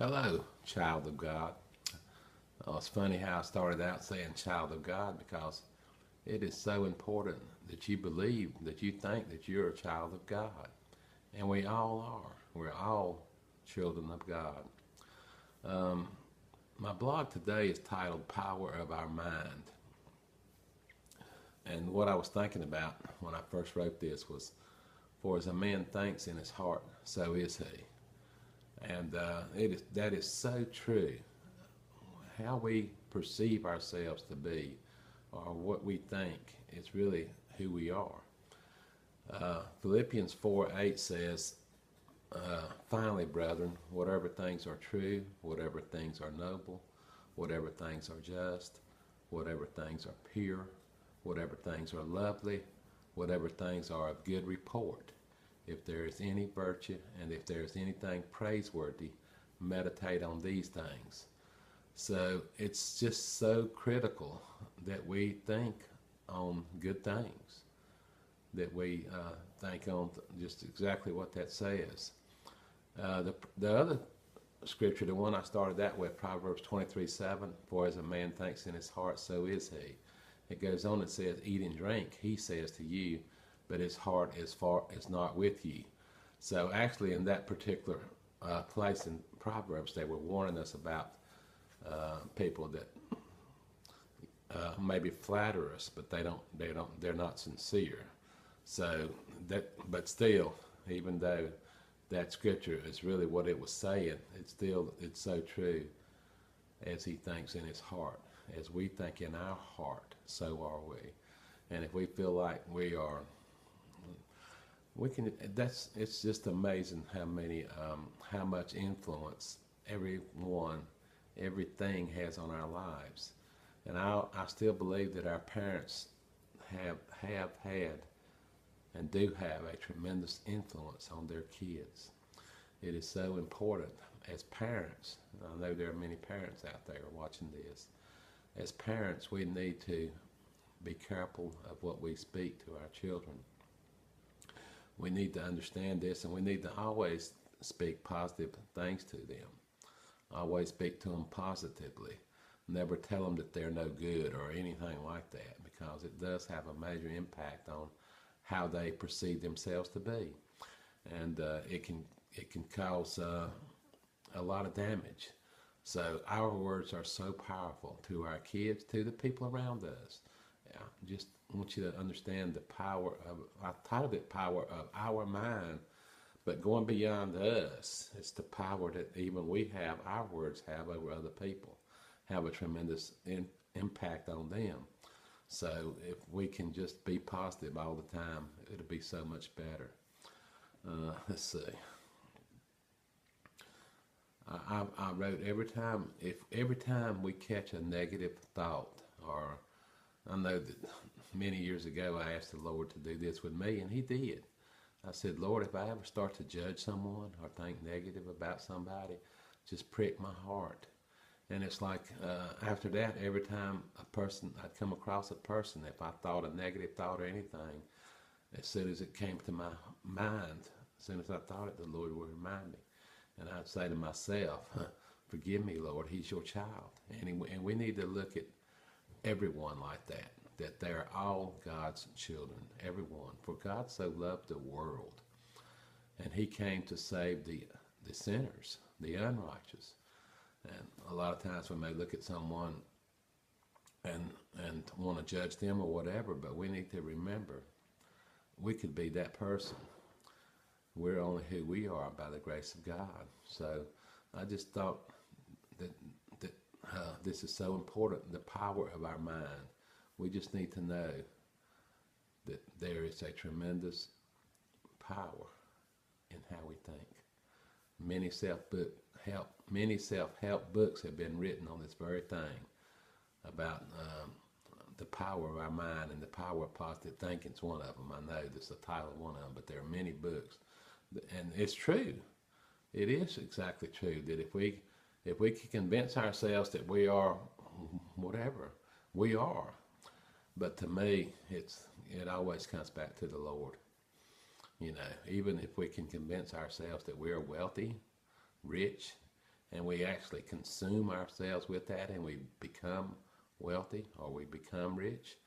Hello, child of God. It's funny how I started out saying child of God because it is so important that you believe, that you think that you're a child of God. And we all are. We're all children of God. Um, my blog today is titled Power of Our Mind. And what I was thinking about when I first wrote this was, for as a man thinks in his heart, so is he. And that is so true. How we perceive ourselves to be, or what we think, is really who we are. Philippians 4:8 says, finally, brethren, whatever things are true, whatever things are noble, whatever things are just, whatever things are pure, whatever things are lovely, whatever things are of good report, if there is any virtue and if there is anything praiseworthy, meditate on these things. So it's just so critical that we think on good things, that we think on just exactly what that says. The other scripture, the one I started that with, Proverbs 23:7, for as a man thinks in his heart, so is he. It goes on and says, eat and drink, he says to you, but his heart is not with you. So actually in that particular place in Proverbs, they were warning us about people that maybe flatter us, but they're not sincere. So but still, even though that scripture is really what it was saying, it's so true. As he thinks in his heart, as we think in our heart, so are we. And if we feel like we are, it's just amazing how much influence everything has on our lives. And I still believe that our parents have had and do have a tremendous influence on their kids. It is so important as parents. I know there are many parents out there watching this. As parents, we need to be careful of what we speak to our children. We need to understand this, and we need to always speak positive things to them. Always speak to them positively. Never tell them that they're no good or anything like that, because it does have a major impact on how they perceive themselves to be. And it can cause a lot of damage. So our words are so powerful to our kids, to the people around us. I just want you to understand the power of, I titled it Power of Our Mind, but going beyond us, it's the power that even we have, our words have over other people, have a tremendous impact on them. So if we can just be positive all the time, it'll be so much better. Let's see. I wrote every time we catch a negative thought, or I know that many years ago I asked the Lord to do this with me, and he did. I said, Lord, if I ever start to judge someone or think negative about somebody, just prick my heart. And it's like after that, every time I'd come across a person, if I thought a negative thought or anything, as soon as it came to my mind, as soon as I thought it, the Lord would remind me. And I'd say to myself, forgive me, Lord, he's your child. And we need to look at everyone like that they're all God's children, everyone. For God so loved the world, and he came to save the sinners, the unrighteous. And a lot of times we may look at someone and want to judge them or whatever, but we need to remember we could be that person. We're only who we are by the grace of God. So I just thought that this is so important, the power of our mind. We just need to know that there is a tremendous power in how we think. Many self-help books have been written on this very thing about the power of our mind, and the power of positive thinking is one of them. I know this is the title of one of them, but there are many books. And it's true. It is exactly true that if we can convince ourselves that we are whatever, we are. But to me, it always comes back to the Lord. You know, even if we can convince ourselves that we are wealthy, rich, and we actually consume ourselves with that, and we become wealthy or we become rich,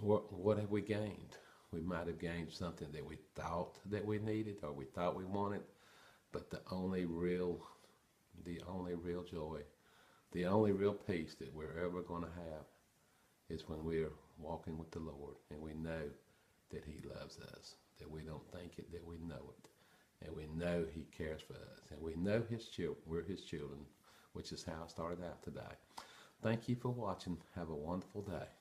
what have we gained? We might have gained something that we thought that we needed or we thought we wanted, but the only real joy, the only real peace that we're ever going to have is when we're walking with the Lord and we know that He loves us, that we don't think it, that we know it, and we know He cares for us, and we know we're His children, which is how I started out today. Thank you for watching. Have a wonderful day.